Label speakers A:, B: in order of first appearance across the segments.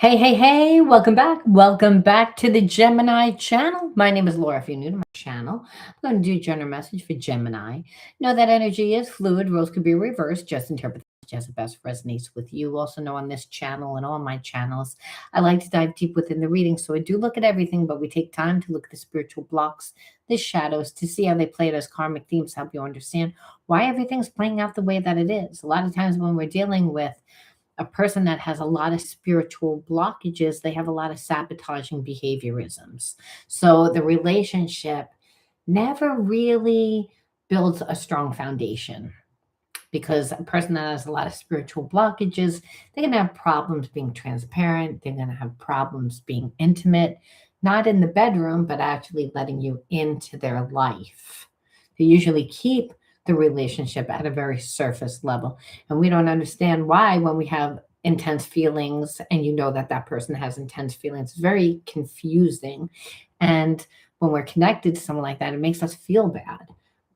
A: Hey, hey, hey, welcome back. Welcome back to the Gemini channel. My name is Laura. If you're new to my channel, I'm going to do a general message for Gemini. Know that energy is fluid, roles could be reversed, just interpret as it best resonates with you. Also know on this channel and all my channels, I like to dive deep within the reading. So I do look at everything, but we take time to look at the spiritual blocks, the shadows, to see how they play it as karmic themes, help you understand why everything's playing out the way that it is. A lot of times when we're dealing with a person that has a lot of spiritual blockages, they have a lot of sabotaging behaviorisms. So the relationship never really builds a strong foundation because a person that has a lot of spiritual blockages, they're going to have problems being transparent. They're going to have problems being intimate, not in the bedroom, but actually letting you into their life. They usually keep the relationship at a very surface level. And we don't understand why when we have intense feelings and you know that that person has intense feelings. It's very confusing. And when we're connected to someone like that, it makes us feel bad.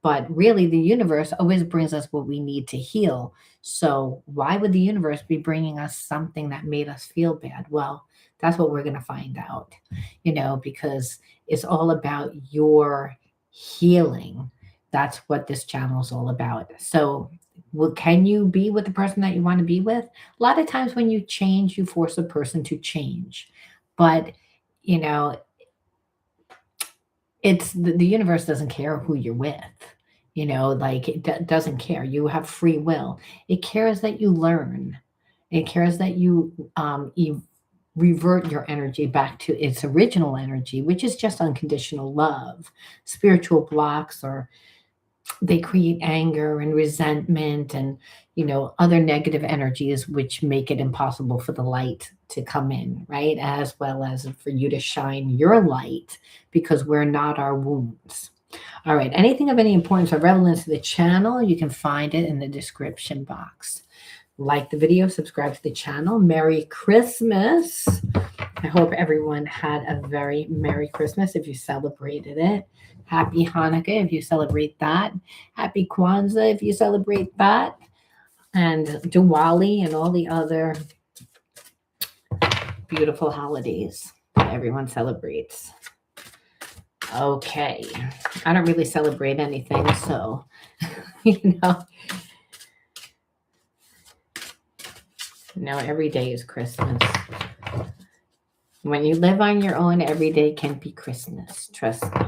A: But really, the universe always brings us what we need to heal. So, why would the universe be bringing us something that made us feel bad? Well, that's what we're going to find out, because it's all about your healing. That's what this channel is all about. So, can you be with the person that you want to be with? A lot of times when you change, you force a person to change. But, you know, it's the universe doesn't care who you're with. Like doesn't care. You have free will. It cares that you learn. It cares that you revert your energy back to its original energy, which is just unconditional love. Spiritual blocks, or they create anger and resentment and other negative energies, which make it impossible for the light to come in, right, as well as for you to shine your light, because we're not our wounds. All right, anything of any importance or relevance to the channel, you can find it in the description box. Like the video, subscribe to the channel. Merry Christmas. I hope everyone had a very Merry Christmas if you celebrated it. Happy Hanukkah if you celebrate that. Happy Kwanzaa if you celebrate that. And Diwali and all the other beautiful holidays that everyone celebrates. Okay. I don't really celebrate anything, so, every day is Christmas. When you live on your own, every day can be Christmas. Trust me.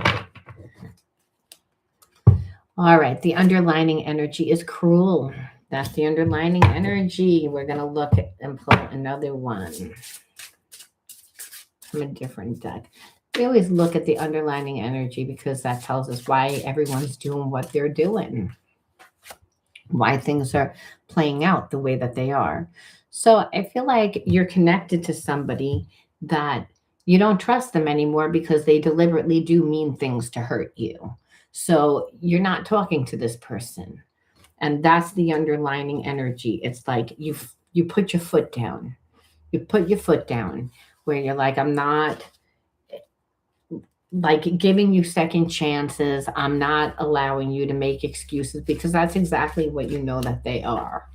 A: All right. The underlining energy is cruel. That's the underlining energy. We're going to look at and pull another one from a different deck. We always look at the underlining energy because that tells us why everyone's doing what they're doing, why things are playing out the way that they are. So I feel like you're connected to somebody that you don't trust them anymore because they deliberately do mean things to hurt you. So you're not talking to this person. And that's the underlining energy. It's like you put your foot down. You put your foot down where you're like, I'm not like giving you second chances. I'm not allowing you to make excuses, because that's exactly what you know that they are.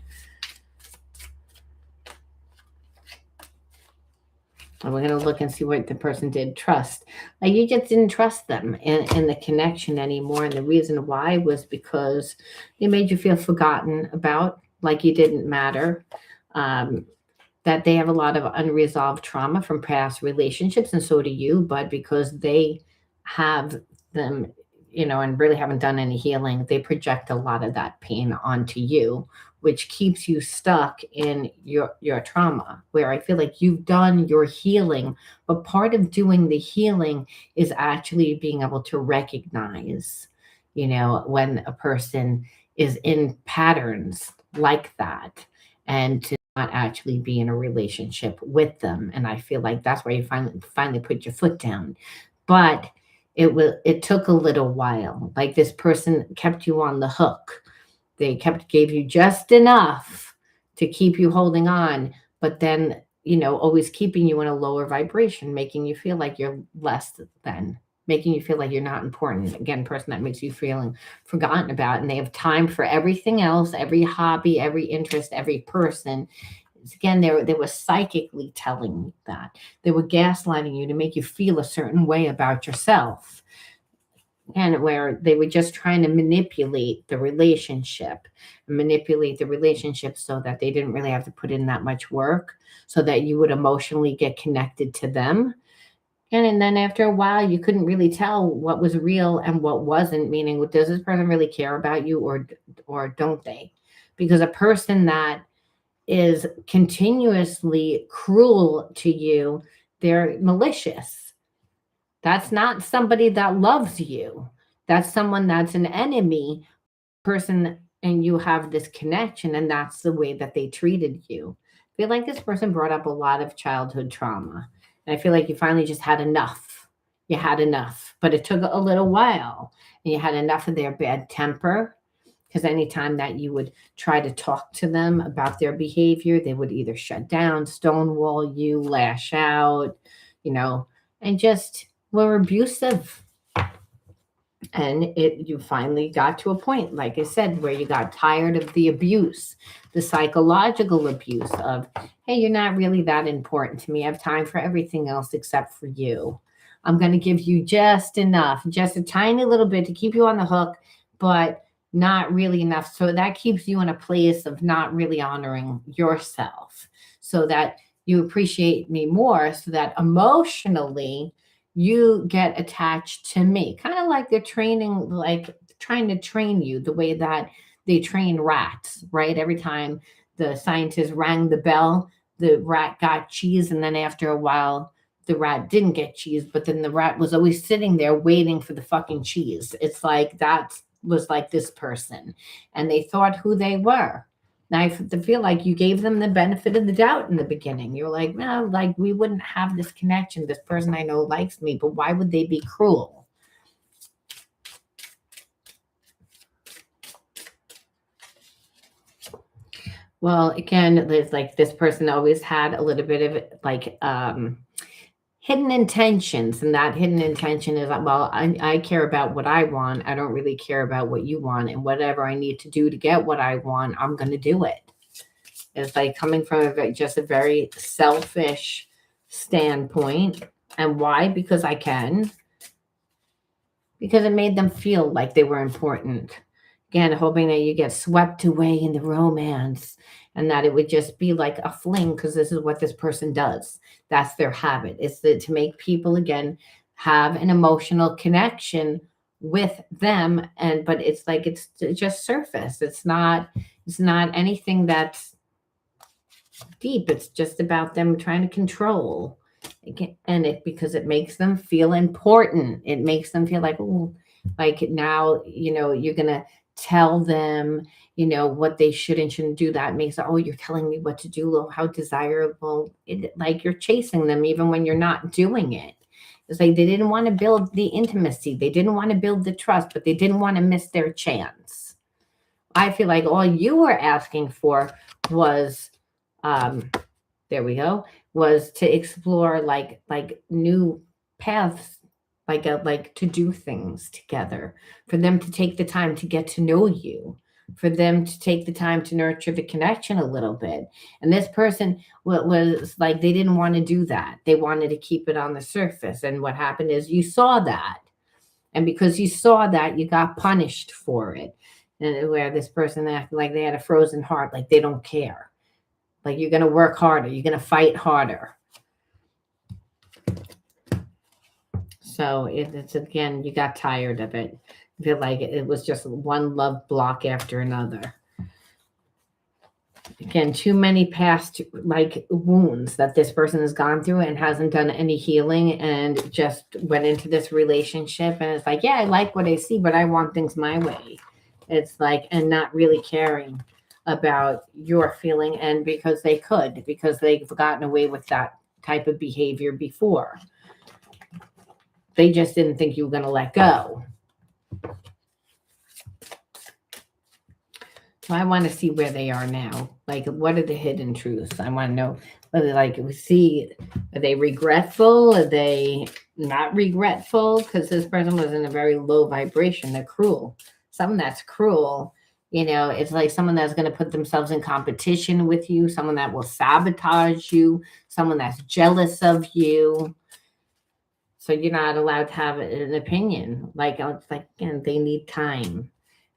A: And we're going to look and see what the person did trust. Like you just didn't trust them in the connection anymore. And the reason why was because they made you feel forgotten about, like you didn't matter. That they have a lot of unresolved trauma from past relationships, and so do you, but because they have them, and really haven't done any healing, they project a lot of that pain onto you, which keeps you stuck in your trauma, where I feel like you've done your healing, but part of doing the healing is actually being able to recognize, when a person is in patterns like that, and to not actually be in a relationship with them. And I feel like that's why you finally put your foot down. But it took a little while. Like this person kept you on the hook. They gave you just enough to keep you holding on, but then, always keeping you in a lower vibration, making you feel like you're less than, making you feel like you're not important. Again, person that makes you feeling forgotten about, and they have time for everything else, every hobby, every interest, every person. Again, they were psychically telling you that. They were gaslighting you to make you feel a certain way about yourself. And where they were just trying to manipulate the relationship so that they didn't really have to put in that much work, so that you would emotionally get connected to them. And then after a while, you couldn't really tell what was real and what wasn't, meaning, does this person really care about you, or don't they? Because a person that is continuously cruel to you, they're malicious. That's not somebody that loves you. That's someone that's an enemy person, and you have this connection, and that's the way that they treated you. I feel like this person brought up a lot of childhood trauma. And I feel like you finally just had enough. You had enough, but it took a little while. And you had enough of their bad temper, because anytime that you would try to talk to them about their behavior, they would either shut down, stonewall you, lash out, and just were abusive. And you finally got to a point, like I said, where you got tired of the abuse, the psychological abuse of, hey, you're not really that important to me. I have time for everything else except for you. I'm going to give you just enough, just a tiny little bit to keep you on the hook, but not really enough. So that keeps you in a place of not really honoring yourself, so that you appreciate me more, so that emotionally you get attached to me. Kind of like they're training, like trying to train you the way that they train rats, right? Every time the scientists rang the bell, the rat got cheese. And then after a while, the rat didn't get cheese, but then the rat was always sitting there waiting for the fucking cheese. It's like that was like this person, and they thought who they were. And I feel like you gave them the benefit of the doubt in the beginning. You're like, no, like we wouldn't have this connection. This person I know likes me, but why would they be cruel? Well, again, there's like this person always had a little bit of like hidden intentions, and that hidden intention is, well, I care about what I want. I don't really care about what you want, and whatever I need to do to get what I want, I'm going to do it. It's like coming from just a very selfish standpoint. And why? Because I can. Because it made them feel like they were important. Again, hoping that you get swept away in the romance, and that it would just be like a fling, because this is what this person does. That's their habit. It's to make people, again, have an emotional connection with them. But it's like, it's just surface. It's not anything that's deep. It's just about them trying to control. And because it makes them feel important. It makes them feel like, oh, like now, you're going to tell them, what they should and shouldn't do. That makes it, oh, you're telling me what to do. Oh, how desirable. Like you're chasing them even when you're not doing it. It's like they didn't want to build the intimacy. They didn't want to build the trust, but they didn't want to miss their chance. I feel like all you were asking for was, there we go, was to explore like new paths, like to do things together, for them to take the time to get to know you, for them to take the time to nurture the connection a little bit. And this person was like, they didn't want to do that. They wanted to keep it on the surface. And what happened is you saw that. And because you saw that, you got punished for it. And where this person acted like they had a frozen heart, like they don't care. Like you're going to work harder. You're going to fight harder. So it's again, you got tired of it. I feel like it was just one love block after another. Again, too many past like wounds that this person has gone through and hasn't done any healing, and just went into this relationship. And it's like, yeah, I like what I see, but I want things my way. It's like, and not really caring about your feeling. And because they've gotten away with that type of behavior before. They just didn't think you were going to let go. So I want to see where they are now. Like, what are the hidden truths? I want to know whether, like, are they regretful? Are they not regretful? Because this person was in a very low vibration. They're cruel. Something that's cruel, It's like someone that's going to put themselves in competition with you, someone that will sabotage you, someone that's jealous of you. So you're not allowed to have an opinion. Like, it's like, again, they need time.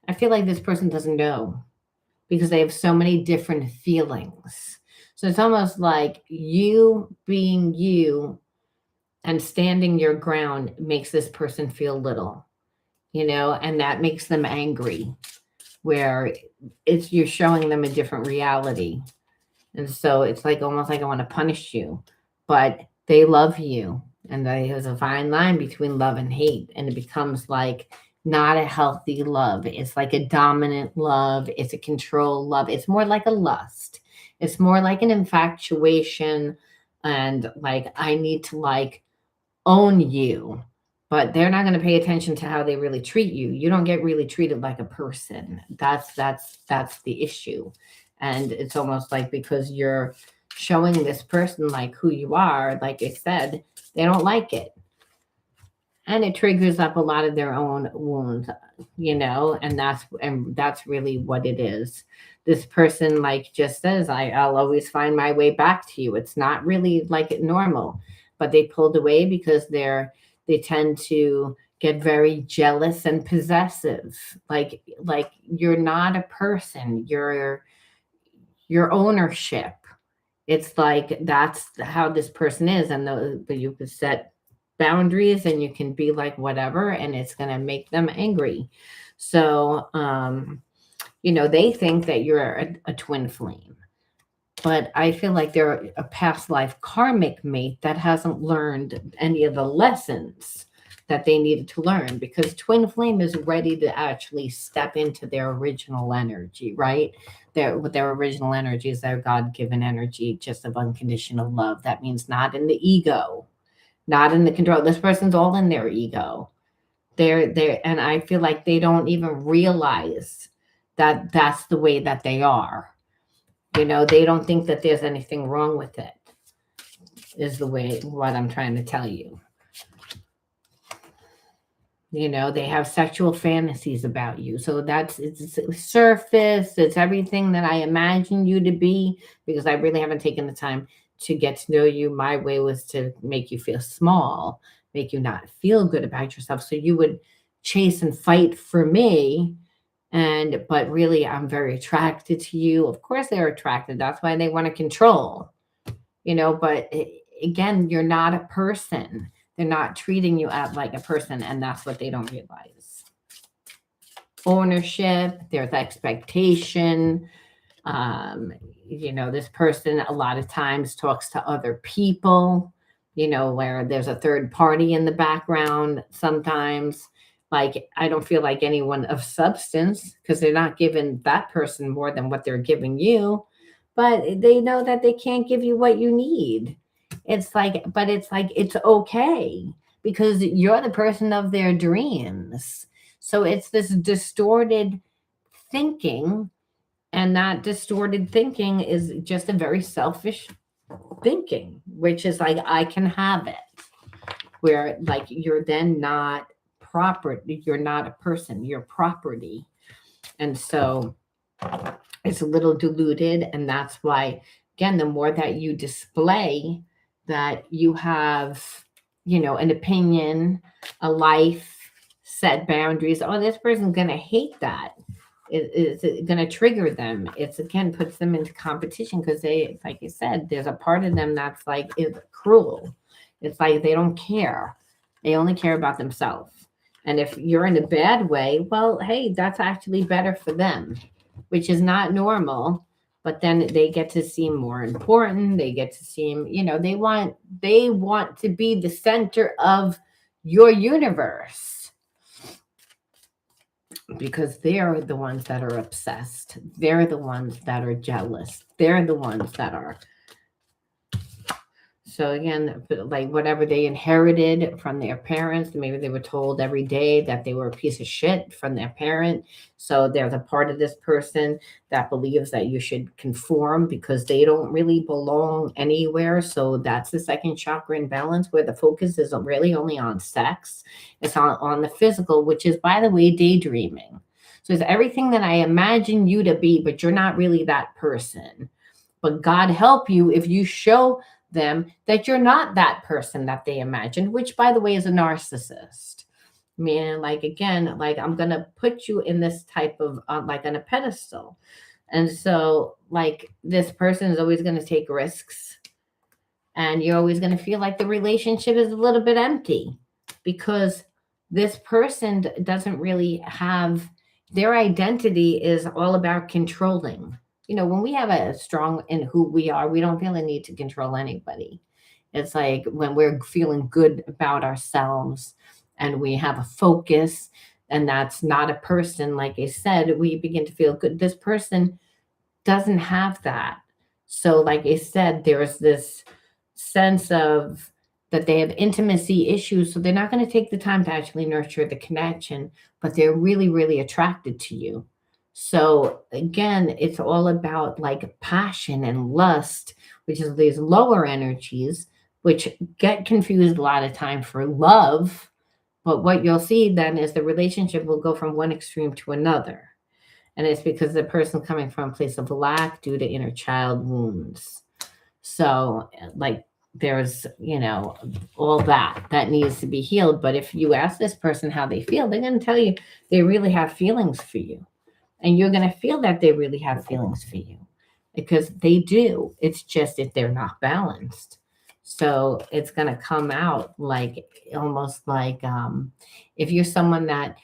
A: I feel like this person doesn't know because they have so many different feelings. So it's almost like you being you and standing your ground makes this person feel little, and that makes them angry, where it's you're showing them a different reality. And so it's like almost like I want to punish you, but they love you. And there's a fine line between love and hate. And it becomes like not a healthy love. It's like a dominant love. It's a control love. It's more like a lust. It's more like an infatuation. And like, I need to like own you, but they're not going to pay attention to how they really treat you. You don't get really treated like a person. That's the issue. And it's almost like because you're showing this person like who you are, like I said, they don't like it. And it triggers up a lot of their own wounds, and that's really what it is. This person like just says, I'll always find my way back to you. It's not really like normal, but they pulled away because they tend to get very jealous and possessive. Like you're not a person, you're your ownership. It's like that's how this person is, and you could set boundaries and you can be like whatever, and it's going to make them angry. So they think that you're a twin flame, but I feel like they're a past life karmic mate that hasn't learned any of the lessons that they needed to learn, because twin flame is ready to actually step into their original energy, right? Their original energy is their God-given energy, just of unconditional love. That means not in the ego, not in the control. This person's all in their ego. And I feel like they don't even realize that that's the way that they are. They don't think that there's anything wrong with it, is the way what I'm trying to tell you. They have sexual fantasies about you. So it's surface, it's everything that I imagine you to be, because I really haven't taken the time to get to know you. My way was to make you feel small, make you not feel good about yourself. So you would chase and fight for me. But really, I'm very attracted to you. Of course, they're attracted. That's why they want to control, but again, you're not a person. They're not treating you as like a person, and that's what they don't realize. Ownership, there's expectation. This person a lot of times talks to other people, where there's a third party in the background sometimes. Like, I don't feel like anyone of substance, because they're not giving that person more than what they're giving you, but they know that they can't give you what you need. But it's like, it's okay, because you're the person of their dreams. So it's this distorted thinking, and that distorted thinking is just a very selfish thinking, which is like, I can have it, where like you're then not property, you're not a person, you're property. And so it's a little diluted, and that's why, again, the more that you display that you have, an opinion, a life, set boundaries, oh, this person's going to hate that. It's going to trigger them. It's, again, puts them into competition, because like you said, there's a part of them that's like, is cruel. It's like they don't care. They only care about themselves. And if you're in a bad way, well, hey, that's actually better for them, which is not normal. But then they get to seem more important. They get to seem, they want to be the center of your universe, because they're the ones that are obsessed. They're the ones that are jealous. They're the ones that are. So again, like whatever they inherited from their parents, maybe they were told every day that they were a piece of shit from their parent. So there's a part of this person that believes that you should conform because they don't really belong anywhere. So that's the second chakra imbalance, where the focus is really only on sex. It's on the physical, which is, by the way, daydreaming. So it's everything that I imagine you to be, but you're not really that person. But God help you if you show them that you're not that person that they imagined, which, by the way, is a narcissist. Meaning, like, again, like, I'm going to put you in this type of, like, on a pedestal. And so, like, this person is always going to take risks, and you're always going to feel like the relationship is a little bit empty because this person doesn't really have their identity is all about controlling. When we have a strong in who we are, we don't feel a need to control anybody. It's like when we're feeling good about ourselves and we have a focus, and that's not a person, like I said, we begin to feel good. This person doesn't have that. So, like I said, there's this sense of that they have intimacy issues. So they're not going to take the time to actually nurture the connection, but they're really, really attracted to you. So, again, it's all about like passion and lust, which is these lower energies, which get confused a lot of time for love. But what you'll see then is the relationship will go from one extreme to another. And it's because the person's coming from a place of lack due to inner child wounds. So, like, there's, all that needs to be healed. But if you ask this person how they feel, they're going to tell you they really have feelings for you. And you're going to feel that they really have feelings for you because they do. It's just that they're not balanced. So it's going to come out like almost like if you're someone that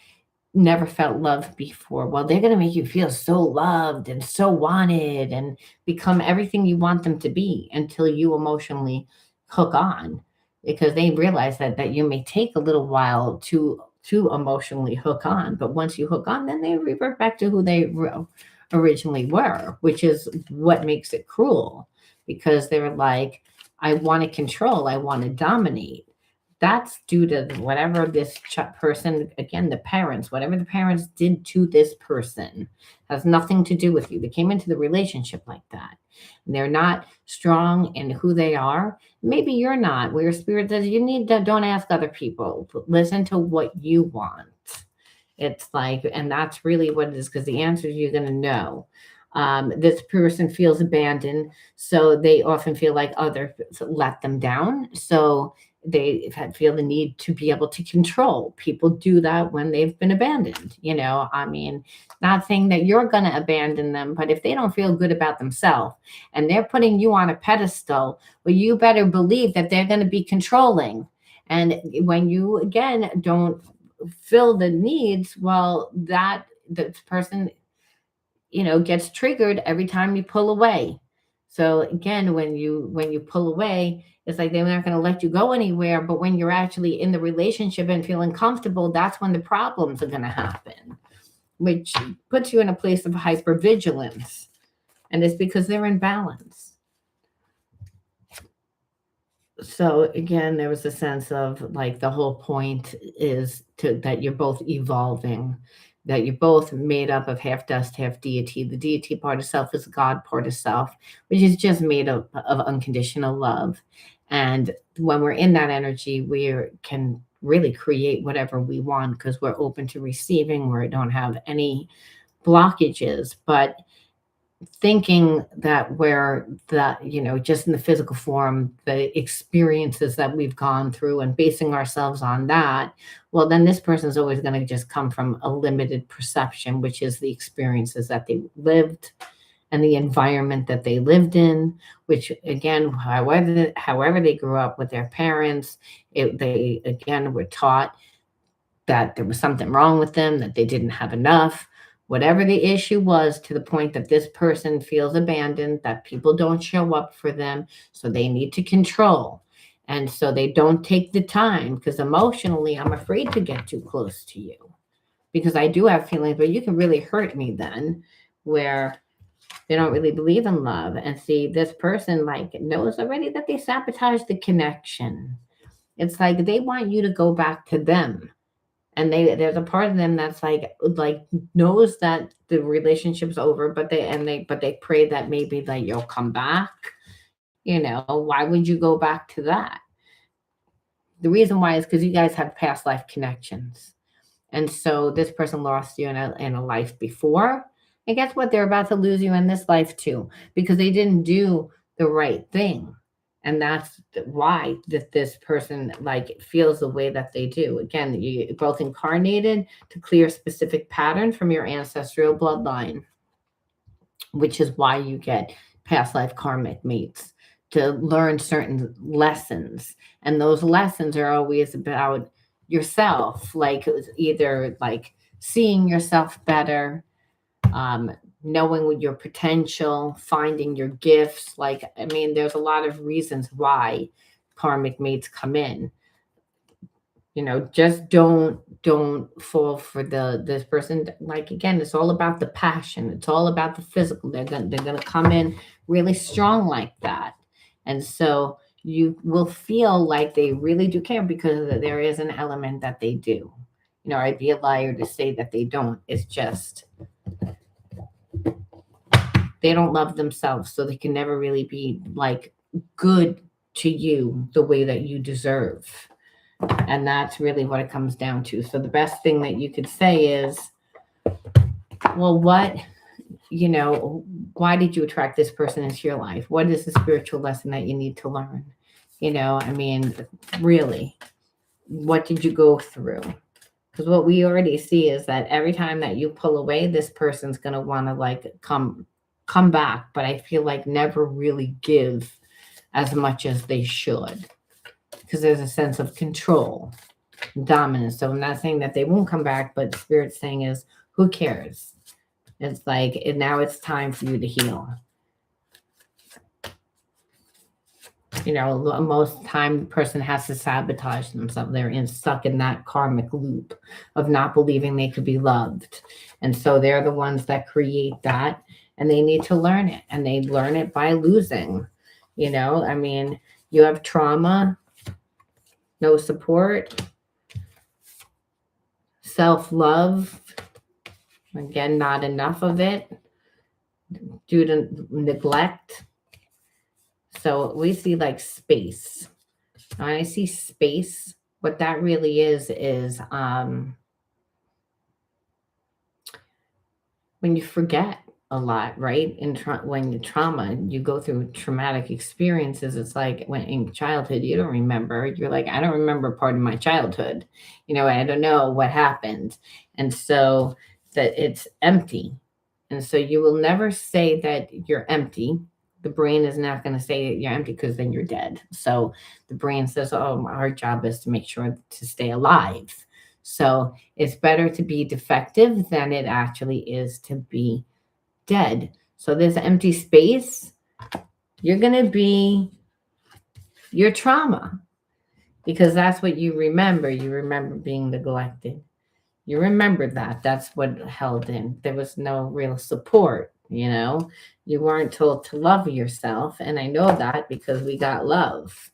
A: never felt loved before, well, they're going to make you feel so loved and so wanted and become everything you want them to be until you emotionally hook on, because they realize that you may take a little while to emotionally hook on, but once you hook on, then they revert back to who they originally were, which is what makes it cruel, because they're like, I want to control, I want to dominate. That's due to whatever this person, again, the parents, whatever the parents did to this person has nothing to do with you. They came into the relationship like that. And they're not strong in who they are. Maybe you're not. Where spirit says you need to, don't ask other people. Listen to what you want. It's like, and that's really what it is, because the answers you're going to know. This person feels abandoned, so they often feel like others let them down. So they feel the need to be able to control. People do that when they've been abandoned. I mean, not saying that you're going to abandon them, but if they don't feel good about themselves and they're putting you on a pedestal, well, you better believe that they're going to be controlling. And when you, again, don't fill the needs, well, that the person, gets triggered every time you pull away. So again, when you pull away, it's like they're not going to let you go anywhere. But when you're actually in the relationship and feeling comfortable, that's when the problems are going to happen, which puts you in a place of hypervigilance. And it's because they're in balance. So again, there was a sense of like the whole point is that you're both evolving, that you're both made up of half dust, half deity. The deity part of self is God part of self, which is just made up of unconditional love. And when we're in that energy, we can really create whatever we want because we're open to receiving, where we don't have any blockages. But thinking that we're that, just in the physical form, the experiences that we've gone through and basing ourselves on that, well, then this person's always going to just come from a limited perception, which is the experiences that they lived and the environment that they lived in, which again, however they grew up with their parents, they again were taught that there was something wrong with them, that they didn't have enough, whatever the issue was, to the point that this person feels abandoned, that people don't show up for them, so they need to control. And so they don't take the time, because emotionally, I'm afraid to get too close to you because I do have feelings, but you can really hurt me then, where they don't really believe in love. And see, this person like knows already that they sabotage the connection. It's like they want you to go back to them, and there's a part of them that's like knows that the relationship's over, but they pray that maybe that you'll come back. Why would you go back to that? The reason why is because you guys have past life connections. And so this person lost you in a life before. And guess what? They're about to lose you in this life too, because they didn't do the right thing. And that's why this person like feels the way that they do. Again, you both incarnated to clear specific patterns from your ancestral bloodline, which is why you get past life karmic mates to learn certain lessons. And those lessons are always about yourself, like either like seeing yourself better, um, knowing your potential, finding your gifts. Like, I mean, there's a lot of reasons why karmic mates come in. Just don't fall for this person. Like, again, it's all about the passion, it's all about the physical. They're gonna come in really strong like that. And so you will feel like they really do care, because there is an element that they do. I'd be a liar to say that they don't. It's just they don't love themselves, so they can never really be like good to you the way that you deserve. And that's really what it comes down to. So the best thing that you could say is, well, why did you attract this person into your life? What is the spiritual lesson that you need to learn? I mean, really, what did you go through? Because what we already see is that every time that you pull away, this person's going to want to like come back. But I feel like never really give as much as they should, because there's a sense of control, dominance. So I'm not saying that they won't come back, but Spirit's saying is, who cares? It's like, now it's time for you to heal. Most time the person has to sabotage themselves. They're stuck in that karmic loop of not believing they could be loved. And so they're the ones that create that, and they need to learn it. And they learn it by losing. I mean, you have trauma, no support, self-love, again, not enough of it due to neglect. So we see like space. When I see space, what that really is when you forget a lot, right? When you trauma, you go through traumatic experiences. It's like when in childhood, you don't remember. You're like, I don't remember part of my childhood. I don't know what happened. And so that it's empty. And so you will never say that you're empty. The brain is not going to say that you're empty, because then you're dead. So the brain says, oh, our job is to make sure to stay alive. So it's better to be defective than it actually is to be dead. So this empty space, you're going to be your trauma, because that's what you remember. You remember being neglected. You remember that. That's what held in. There was no real support. You weren't told to love yourself. And I know that because we got love.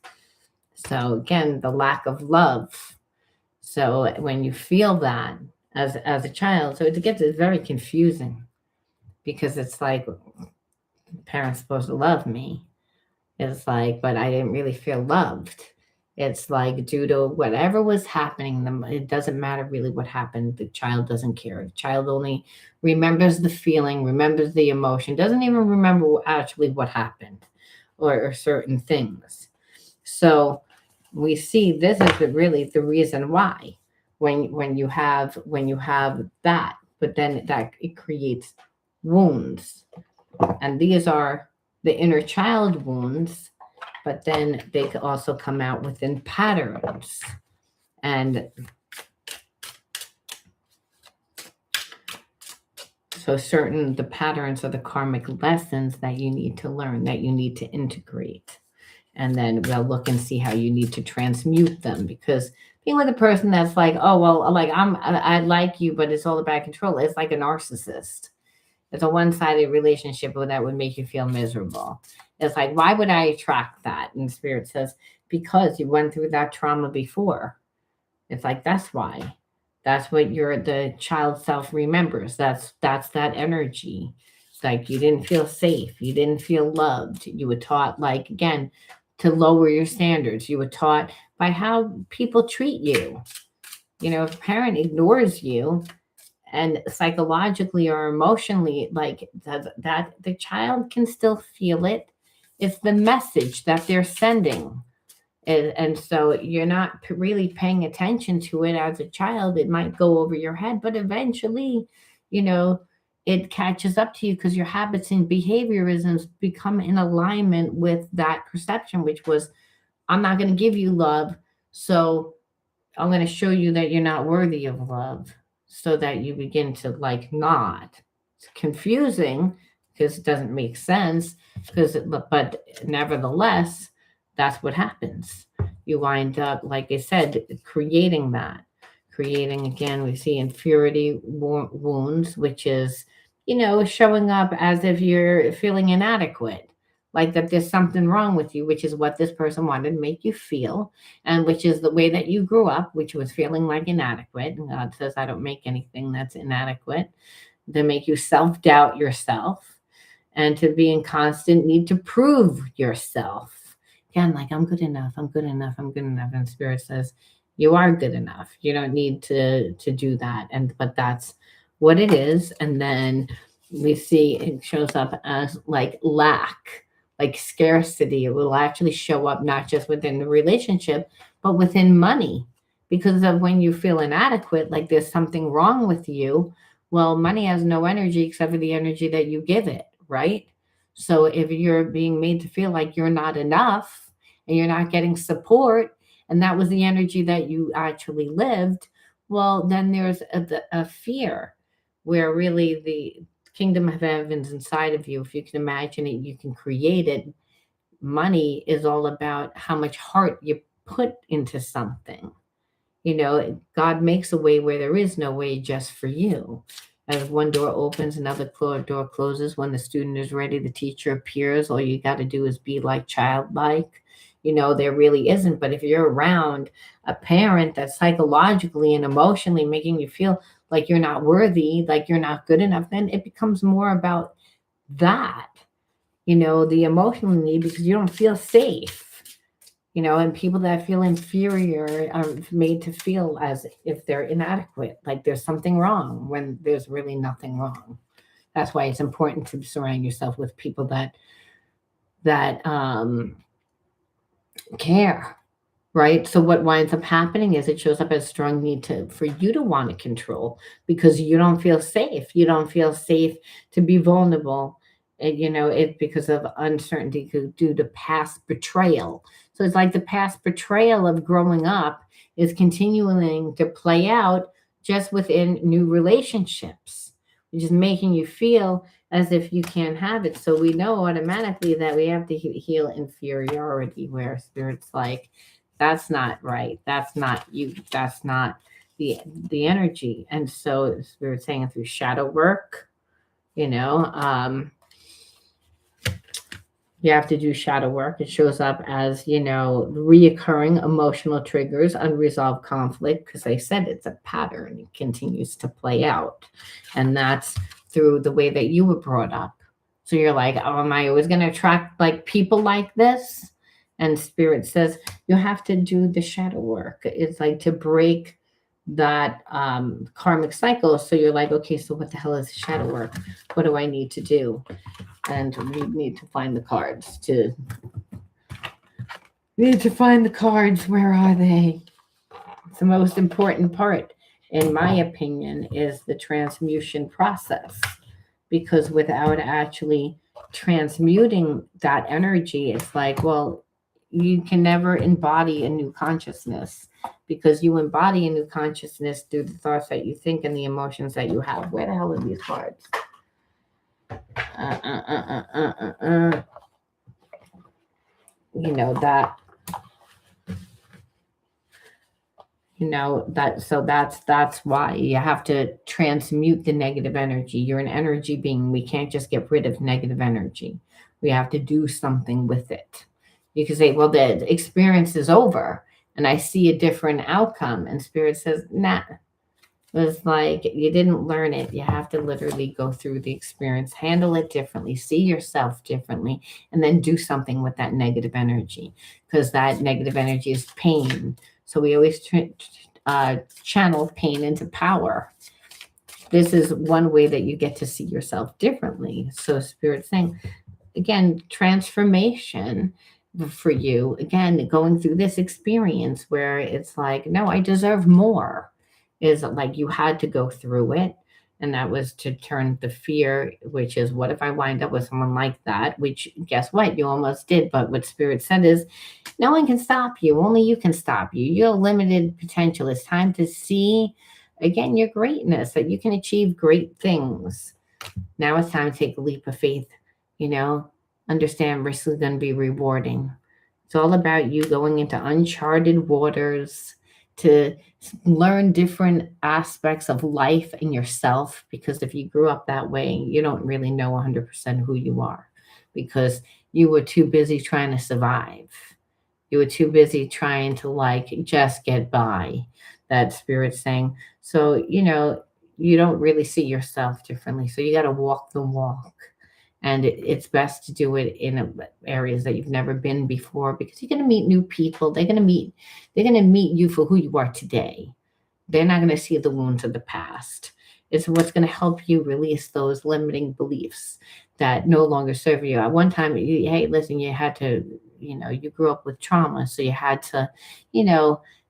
A: So again, the lack of love. So when you feel that as a child, so it gets very confusing, because it's like, parents supposed to love me. It's like, but I didn't really feel loved. It's like, due to whatever was happening, it doesn't matter really what happened. The child doesn't care. The child only remembers the feeling, remembers the emotion, doesn't even remember actually what happened or certain things. So we see this is really the reason why when you have that, but then that it creates wounds. And these are the inner child wounds, but then they could also come out within patterns. And so the patterns are the karmic lessons that you need to learn, that you need to integrate. And then we'll look and see how you need to transmute them, because being with a person that's like, oh, well, like I like you, but it's all about control. It's like a narcissist. It's a one-sided relationship that would make you feel miserable. It's like, why would I attract that? And Spirit says, because you went through that trauma before. It's like, that's why. That's what the child self remembers. That's that energy. It's like you didn't feel safe. You didn't feel loved. You were taught, like, again, to lower your standards. You were taught by how people treat you. If a parent ignores you, and psychologically or emotionally, like that the child can still feel it. It's the message that they're sending. And so you're not really paying attention to it as a child. It might go over your head, but eventually, you know, it catches up to you because your habits and behaviorisms become in alignment with that perception, which was, I'm not going to give you love. So I'm going to show you that you're not worthy of love, so that you begin to like not. It's confusing because it doesn't make sense, but nevertheless, that's what happens. You wind up, like I said, creating that. Creating again, we see inferiority wounds, which is, showing up as if you're feeling inadequate, like that there's something wrong with you, which is what this person wanted to make you feel, and which is the way that you grew up, which was feeling like inadequate. And God says, I don't make anything that's inadequate, to make you self doubt yourself and to be in constant need to prove yourself. Again, like, I'm good enough, I'm good enough, I'm good enough. And Spirit says, you are good enough. You don't need to do that. But that's what it is. And then we see it shows up as like lack, like scarcity. It will actually show up not just within the relationship, but within money. Because of when you feel inadequate, like there's something wrong with you, well, money has no energy except for the energy that you give it, right? So if you're being made to feel like you're not enough and you're not getting support, and that was the energy that you actually lived, well, then there's a fear where really the kingdom of heaven's inside of you. If you can imagine it, you can create it. Money is all about how much heart you put into something. God makes a way where there is no way just for you. As one door opens, another door closes. When the student is ready, the teacher appears. All you got to do is be like childlike. There really isn't. But if you're around a parent that's psychologically and emotionally making you feel like you're not worthy, like you're not good enough, then it becomes more about that, the emotional need, because you don't feel safe. And people that feel inferior are made to feel as if they're inadequate, like there's something wrong when there's really nothing wrong. That's why it's important to surround yourself with people that care, right? So what winds up happening is it shows up as strong need for you to want to control, because you don't feel safe. You don't feel safe to be vulnerable. It's because of uncertainty due to past betrayal. So it's like the past betrayal of growing up is continuing to play out just within new relationships, which is making you feel as if you can't have it. So we know automatically that we have to heal inferiority, where Spirit's like, that's not right. That's not you. That's not the energy. And so Spirit's saying through shadow work, you have to do shadow work. It shows up as, reoccurring emotional triggers, unresolved conflict, because I said it's a pattern. It continues to play out. And that's through the way that you were brought up. So you're like, oh, am I always going to attract like people like this? And Spirit says you have to do the shadow work. It's like to break that karmic cycle. So you're like, okay, so what the hell is shadow work? What do I need to do? And we need to find the cards Where are they? It's the most important part, in my opinion, is the transmutation process. Because without actually transmuting that energy, it's like, well, you can never embody a new consciousness, because you embody a new consciousness through the thoughts that you think and the emotions that you have. Where the hell are these cards? That's why you have to transmute the negative energy. You're an energy being. We can't just get rid of negative energy. We have to do something with it. You can say, well, the experience is over and I see a different outcome. And Spirit says, nah. It's like, you didn't learn it. You have to literally go through the experience, handle it differently, see yourself differently, and then do something with that negative energy, because that negative energy is pain. So we always channel pain into power. This is one way that you get to see yourself differently. So, Spirit saying, again, transformation for you, again, going through this experience where it's like, no, I deserve more, is like you had to go through it. And that was to turn the fear, which is, what if I wind up with someone like that? Which, guess what? You almost did. But what Spirit said is, no one can stop you. Only you can stop you. You have limited potential. It's time to see, again, your greatness, that you can achieve great things. Now it's time to take a leap of faith, you know, understand risk is going to be rewarding. It's all about you going into uncharted waters to learn different aspects of life and yourself. Because if you grew up that way, you don't really know 100% who you are, because you were too busy trying to survive. You were too busy trying to like just get by. That Spirit's saying. So, you don't really see yourself differently. So you got to walk the walk. And it's best to do it in areas that you've never been before, because you're going to meet new people. They're going to meet you for who you are today. They're not going to see the wounds of the past. It's what's going to help you release those limiting beliefs that no longer serve you. At one time, hey, listen, you had to, you grew up with trauma, so you had to,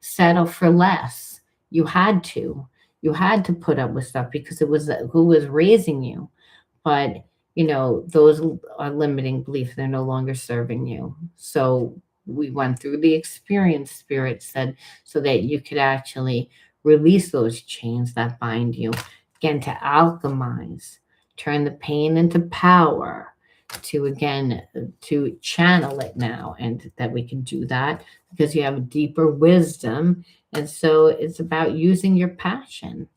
A: settle for less. You had to. You had to put up with stuff because it was who was raising you. But, those are limiting beliefs. They're no longer serving you. So we went through the experience, Spirit said, so that you could actually release those chains that bind you. Again, to alchemize, turn the pain into power, to channel it now, and that we can do that because you have a deeper wisdom. And so it's about using your passion.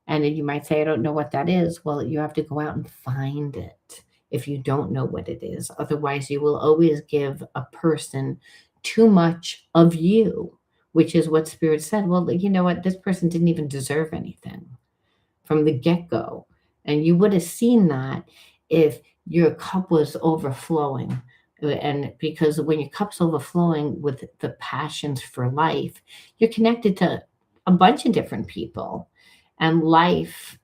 A: And then you might say, I don't know what that is. Well, you have to go out and find it if you don't know what it is. Otherwise, you will always give a person too much of you, which is what Spirit said. Well, you know what? This person didn't even deserve anything from the get go. And you would have seen that if your cup was overflowing. And because when your cup's overflowing with the passions for life, you're connected to a bunch of different people. And life,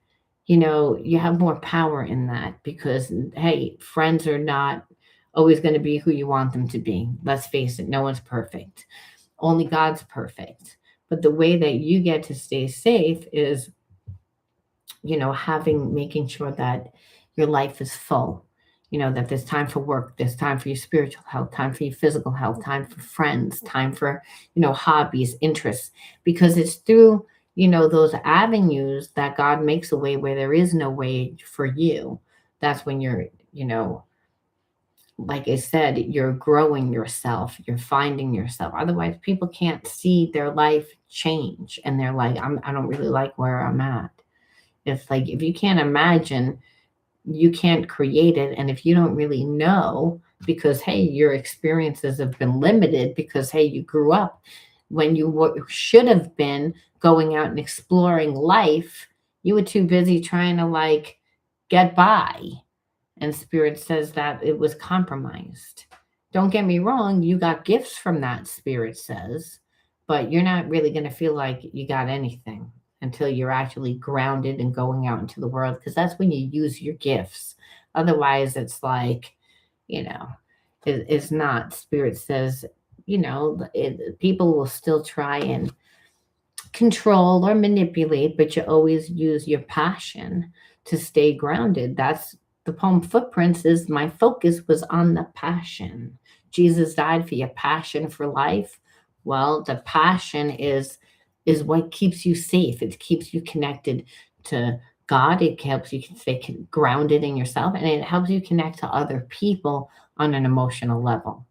A: you have more power in that because, hey, friends are not always going to be who you want them to be. Let's face it, no one's perfect. Only God's perfect. But the way that you get to stay safe is, making sure that your life is full, that there's time for work, there's time for your spiritual health, time for your physical health, time for friends, time for, hobbies, interests, because it's through, those avenues that God makes a way where there is no way for you. That's when you're, like I said, you're growing yourself, you're finding yourself. Otherwise, people can't see their life change and they're like, I don't really like where I'm at. It's like, if you can't imagine, you can't create it. And if you don't really know, because, hey, your experiences have been limited because, hey, you grew up when you should have been going out and exploring life, you were too busy trying to like get by. And Spirit says that it was compromised. Don't get me wrong, you got gifts from that, Spirit says, but you're not really going to feel like you got anything until you're actually grounded and going out into the world, because that's when you use your gifts. Otherwise, it's like, it's not. Spirit says, people will still try and control or manipulate, but you always use your passion to stay grounded. That's the poem Footprints is my focus was on the passion. Jesus died for your passion for life. Well, the passion is what keeps you safe. It keeps you connected to God. It helps you stay grounded in yourself, and it helps you connect to other people on an emotional level.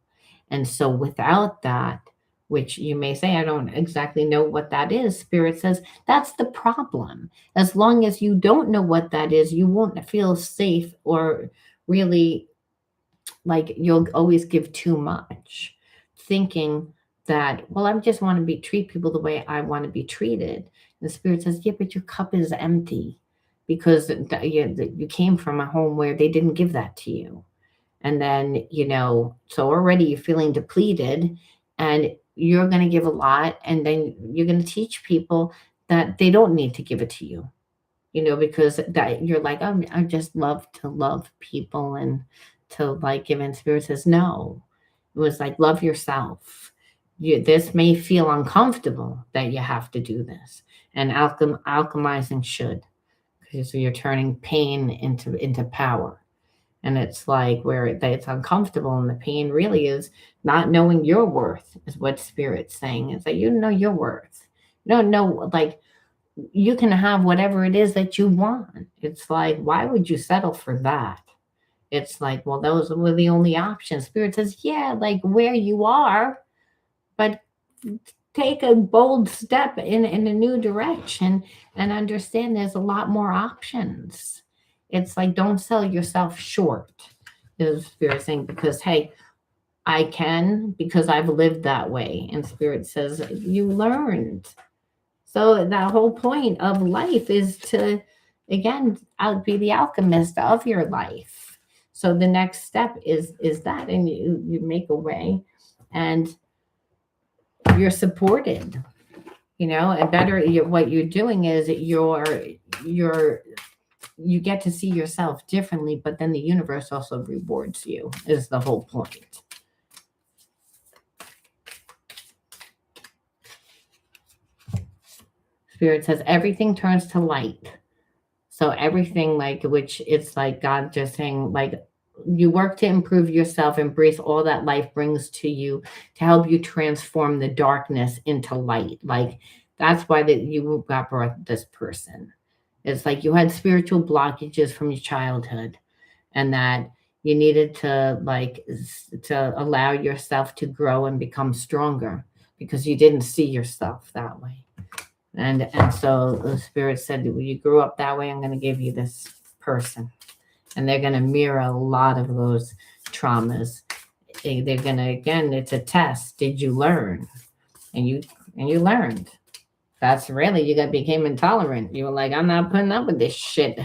A: And so without that, which you may say, I don't exactly know what that is, Spirit says, that's the problem. As long as you don't know what that is, you won't feel safe, or really, like, you'll always give too much, thinking that, well, I just want to treat people the way I want to be treated. And the Spirit says, yeah, but your cup is empty because you came from a home where they didn't give that to you. And then, so already you're feeling depleted, and you're going to give a lot, and then you're going to teach people that they don't need to give it to you, because that you're like, oh, I just love to love people and to like give in. Spirit says, no, it was like, love yourself. This may feel uncomfortable that you have to do this. And alchemizing should, because you're turning pain into power. And it's like where it's uncomfortable, and the pain really is not knowing your worth, is what Spirit's saying. It's like, you don't know your worth. You don't know, like, you can have whatever it is that you want. It's like, why would you settle for that? It's like, well, those were the only options. Spirit says, yeah, like where you are, but take a bold step in a new direction and understand there's a lot more options. It's like, don't sell yourself short, is Spirit saying, because, hey, I can, because I've lived that way. And Spirit says, you learned. So that whole point of life is to, again, be the alchemist of your life. So the next step is that, and you make a way, and you're supported, and better. What you're doing is you get to see yourself differently, but then the universe also rewards you, is the whole point. Spirit says everything turns to light. So everything, like, which it's like God just saying, like, you work to improve yourself, embrace all that life brings to you to help you transform the darkness into light. Like, that's why that you got brought this person. It's like you had spiritual blockages from your childhood, and that you needed to to allow yourself to grow and become stronger, because you didn't see yourself that way. And so the Spirit said, when you grew up that way, I'm going to give you this person. And they're going to mirror a lot of those traumas. They're going to, again, it's a test. Did you learn? And you learned. That's really, became intolerant. You were like, I'm not putting up with this shit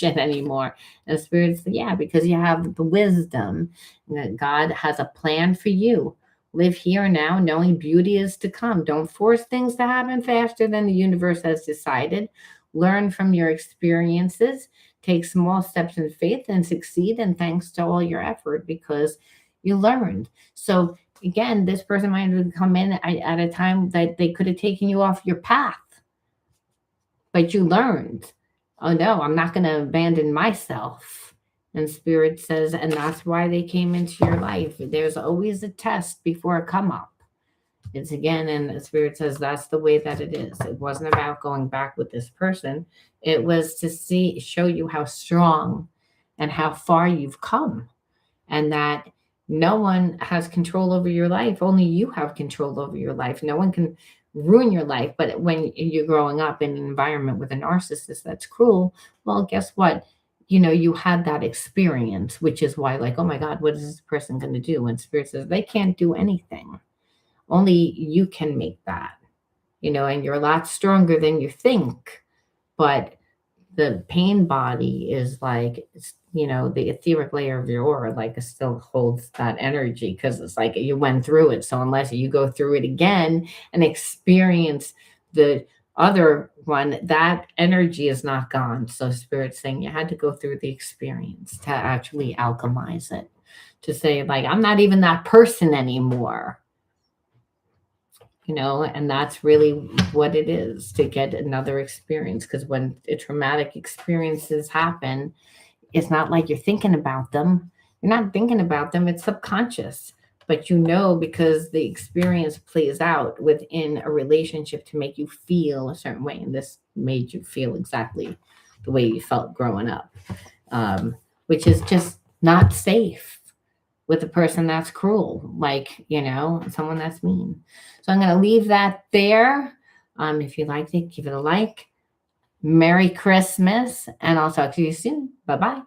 A: anymore. And the Spirit said, yeah, because you have the wisdom that God has a plan for you. Live here now, knowing beauty is to come. Don't force things to happen faster than the universe has decided. Learn from your experiences. Take small steps in faith and succeed. And thanks to all your effort, because you learned. So again, this person might have come in at a time that they could have taken you off your path. But you learned. Oh no, I'm not going to abandon myself. And Spirit says, and that's why they came into your life. There's always a test before a come up. It's again, and the Spirit says that's the way that it is. It wasn't about going back with this person. It was to show you how strong and how far you've come, and that no one has control over your life. Only you have control over your life. No one can ruin your life. But when you're growing up in an environment with a narcissist that's cruel, well, guess what? You had that experience, which is why, like, oh my God, what is this person going to do? And Spirit says they can't do anything. Only you can make that, and you're a lot stronger than you think. But the pain body is like, the etheric layer of your aura, like, it still holds that energy, because it's like you went through it. So unless you go through it again and experience the other one, that energy is not gone. So Spirit's saying you had to go through the experience to actually alchemize it, to say, like, I'm not even that person anymore. And that's really what it is, to get another experience. Because when traumatic experiences happen, it's not like you're thinking about them. You're not thinking about them. It's subconscious. But because the experience plays out within a relationship to make you feel a certain way. And this made you feel exactly the way you felt growing up, which is just not safe with a person that's cruel, like, someone that's mean. So I'm going to leave that there. If you liked it, give it a like. Merry Christmas, and I'll talk to you soon. Bye-bye.